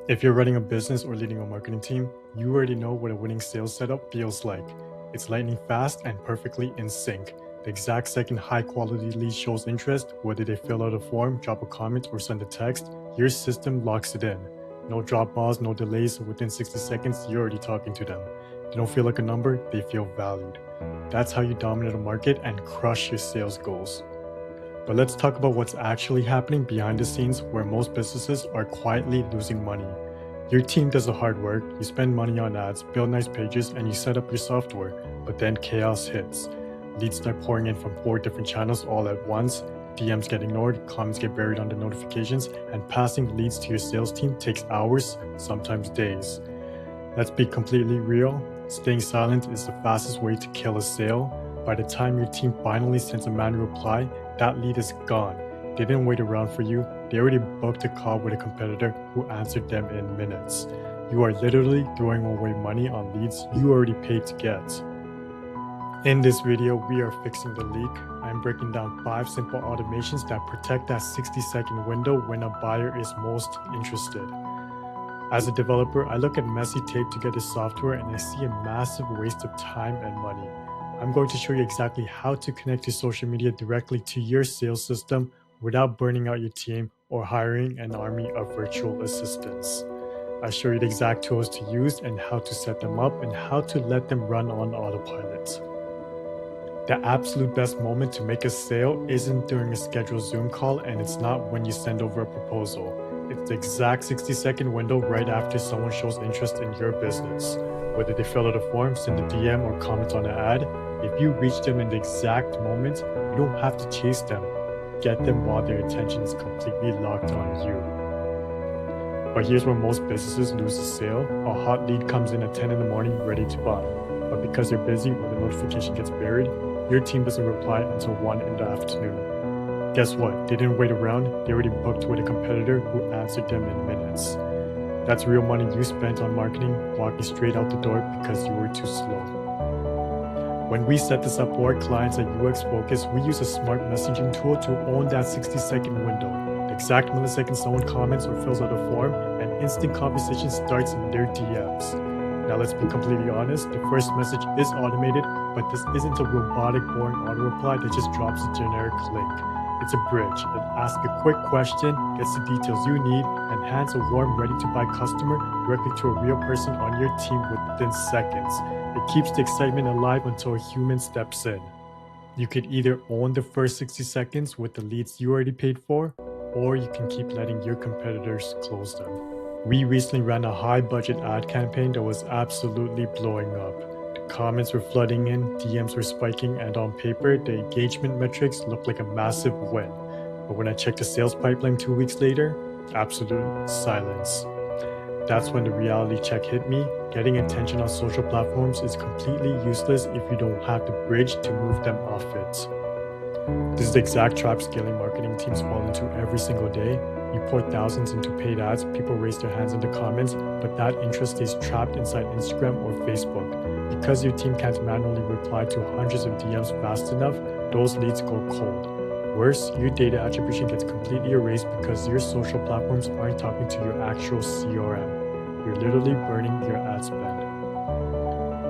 If you're running a business or leading a marketing team, you already know what a winning sales setup feels like. It's lightning fast and perfectly in sync. The exact second high quality lead shows interest, whether they fill out a form, drop a comment, or send a text, your system locks it in. No drop balls, no delays. Within 60 seconds, you're already talking to them. They don't feel like a number, they feel valued. That's how you dominate a market and crush your sales goals. But let's talk about what's actually happening behind the scenes where most businesses are quietly losing money. Your team does the hard work, you spend money on ads, build nice pages, and you set up your software, but then chaos hits. Leads start pouring in from 4 different channels all at once, DMs get ignored, comments get buried under notifications, and passing leads to your sales team takes hours, sometimes days. Let's be completely real. Staying silent is the fastest way to kill a sale. By the time your team finally sends a manual reply, that lead is gone. They didn't wait around for you, they already booked a call with a competitor who answered them in minutes. You are literally throwing away money on leads you already paid to get. In this video, we are fixing the leak. I'm breaking down 5 simple automations that protect that 60-second window when a buyer is most interested. As a developer, I look at messy tape together software and I see a massive waste of time and money. I'm going to show you exactly how to connect your social media directly to your sales system without burning out your team or hiring an army of virtual assistants. I'll show you the exact tools to use and how to set them up and how to let them run on autopilot. The absolute best moment to make a sale isn't during a scheduled Zoom call, and it's not when you send over a proposal. It's the exact 60-second window right after someone shows interest in your business. Whether they fill out a form, send a DM, or comment on an ad, if you reach them in the exact moment, you don't have to chase them. Get them while their attention is completely locked on you. But here's where most businesses lose the sale. A hot lead comes in at 10 in the morning ready to buy. But because they're busy or the notification gets buried, your team doesn't reply until 1 in the afternoon. Guess what? They didn't wait around, they already booked with a competitor who answered them in minutes. That's real money you spent on marketing, walking straight out the door because you were too slow. When we set this up for our clients at UX Focus, we use a smart messaging tool to own that 60-second window. The exact millisecond someone comments or fills out a form, an instant conversation starts in their DMs. Now let's be completely honest, the first message is automated, but this isn't a robotic, boring auto-reply that just drops a generic link. It's a bridge. It asks a quick question, gets the details you need, and hands a warm, ready-to-buy customer directly to a real person on your team within seconds. It keeps the excitement alive until a human steps in. You could either own the first 60 seconds with the leads you already paid for, or you can keep letting your competitors close them. We recently ran a high-budget ad campaign that was absolutely blowing up. The comments were flooding in, DMs were spiking, and on paper, the engagement metrics looked like a massive win. But when I checked the sales pipeline 2 weeks later, absolute silence. That's when the reality check hit me. Getting attention on social platforms is completely useless if you don't have the bridge to move them off it. This is the exact trap scaling marketing teams fall into every single day. You pour thousands into paid ads, people raise their hands in the comments, but that interest stays trapped inside Instagram or Facebook. Because your team can't manually reply to hundreds of DMs fast enough, those leads go cold. Worse, your data attribution gets completely erased because your social platforms aren't talking to your actual CRM. You're literally burning your ad spend.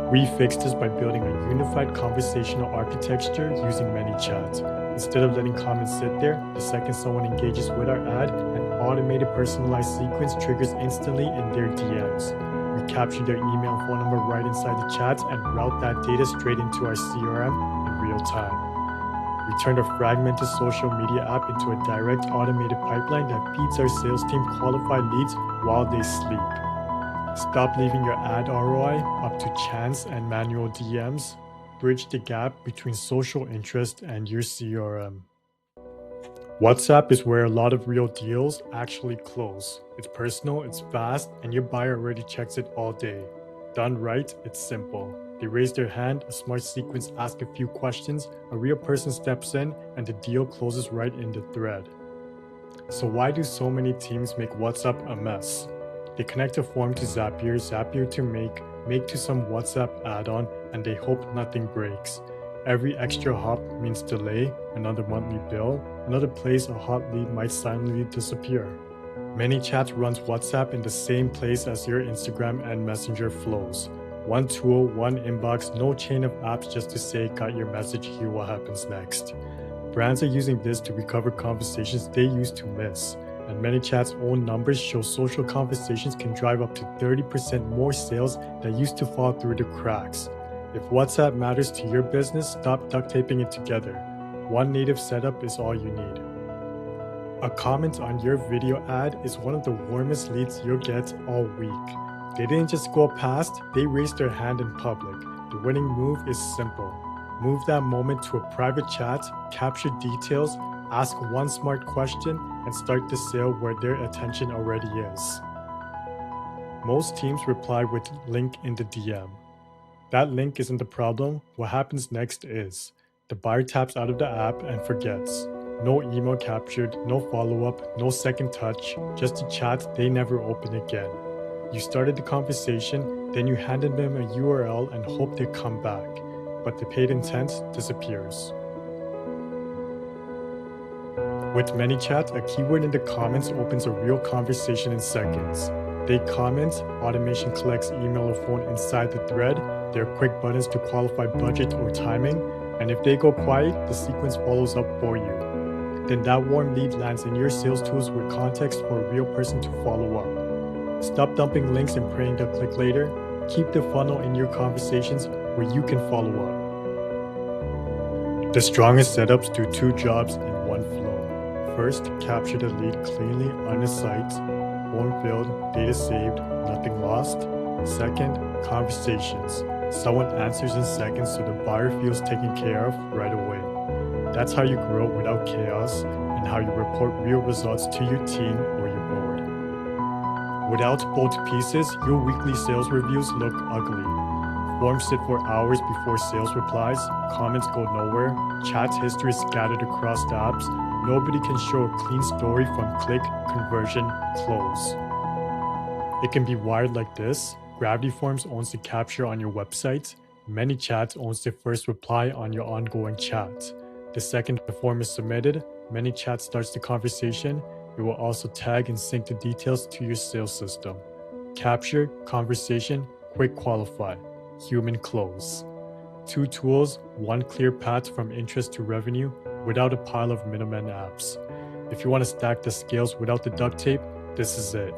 We fixed this by building a unified conversational architecture using Manychat. Instead of letting comments sit there, the second someone engages with our ad, an automated personalized sequence triggers instantly in their DMs. We capture their email and phone number right inside the chats and route that data straight into our CRM in real time. We turned a fragmented social media app into a direct automated pipeline that feeds our sales team qualified leads while they sleep. Stop leaving your ad ROI up to chance and manual DMs. Bridge the gap between social interest and your CRM. WhatsApp is where a lot of real deals actually close. It's personal, it's fast, and your buyer already checks it all day. Done right, it's simple. They raise their hand, a smart sequence asks a few questions, a real person steps in, and the deal closes right in the thread. So why do so many teams make WhatsApp a mess? They connect a form to Zapier, Zapier to make to some WhatsApp add-on, and they hope nothing breaks. Every extra hop means delay, another monthly bill, another place a hot lead might silently disappear. Manychat runs WhatsApp in the same place as your Instagram and Messenger flows. One tool, one inbox, no chain of apps just to say, got your message, here what happens next. Brands are using this to recover conversations they used to miss. And Manychat's own numbers show social conversations can drive up to 30% more sales that used to fall through the cracks. If WhatsApp matters to your business, stop duct taping it together. One native setup is all you need. A comment on your video ad is one of the warmest leads you'll get all week. They didn't just scroll past, they raised their hand in public. The winning move is simple. Move that moment to a private chat, capture details, ask one smart question, and start the sale where their attention already is. Most teams reply with link in the DM. That link isn't the problem. What happens next is the buyer taps out of the app and forgets. No email captured, no follow-up, no second touch, just a chat they never open again. You started the conversation, then you handed them a URL and hope they come back, but the paid intent disappears. With Manychat, a keyword in the comments opens a real conversation in seconds. They comment, automation collects email or phone inside the thread, there are quick buttons to qualify budget or timing, and if they go quiet, the sequence follows up for you. Then that warm lead lands in your sales tools with context for a real person to follow up. Stop dumping links and praying they'll click later. Keep the funnel in your conversations where you can follow up. The strongest setups do two jobs in one flow. First, capture the lead cleanly on the site. Form filled, data saved, nothing lost. Second, conversations. Someone answers in seconds so the buyer feels taken care of right away. That's how you grow without chaos and how you report real results to your team or your board. Without both pieces, your weekly sales reviews look ugly. Forms sit for hours before sales replies, comments go nowhere, chat history is scattered across the apps. Nobody can show a clean story from click, conversion, close. It can be wired like this. Gravity Forms owns the capture on your website. Manychat owns the first reply on your ongoing chat. The second the form is submitted, Manychat starts the conversation. It will also tag and sync the details to your sales system. Capture, conversation, quick qualify, human close. Two tools, one clear path from interest to revenue without a pile of middleman apps. If you want to stack the scales without the duct tape, this is it.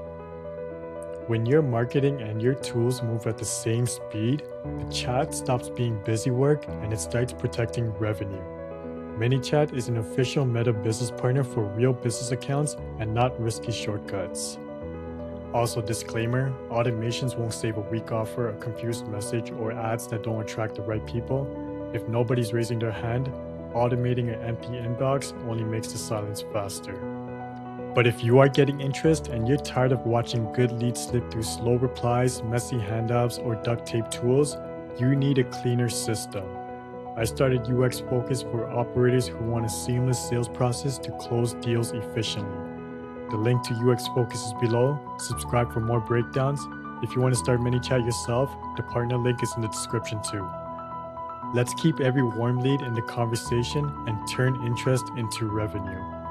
When your marketing and your tools move at the same speed, the chat stops being busy work and it starts protecting revenue. Manychat is an official Meta business partner for real business accounts and not risky shortcuts. Also, disclaimer, automations won't save a weak offer, a confused message, or ads that don't attract the right people. If nobody's raising their hand, automating an empty inbox only makes the silence faster. But if you are getting interest and you're tired of watching good leads slip through slow replies, messy handoffs, or duct tape tools, you need a cleaner system. I started UX Focus for operators who want a seamless sales process to close deals efficiently. The link to UX Focus is below. Subscribe for more breakdowns. If you want to start Manychat yourself, the partner link is in the description too. Let's keep every warm lead in the conversation and turn interest into revenue.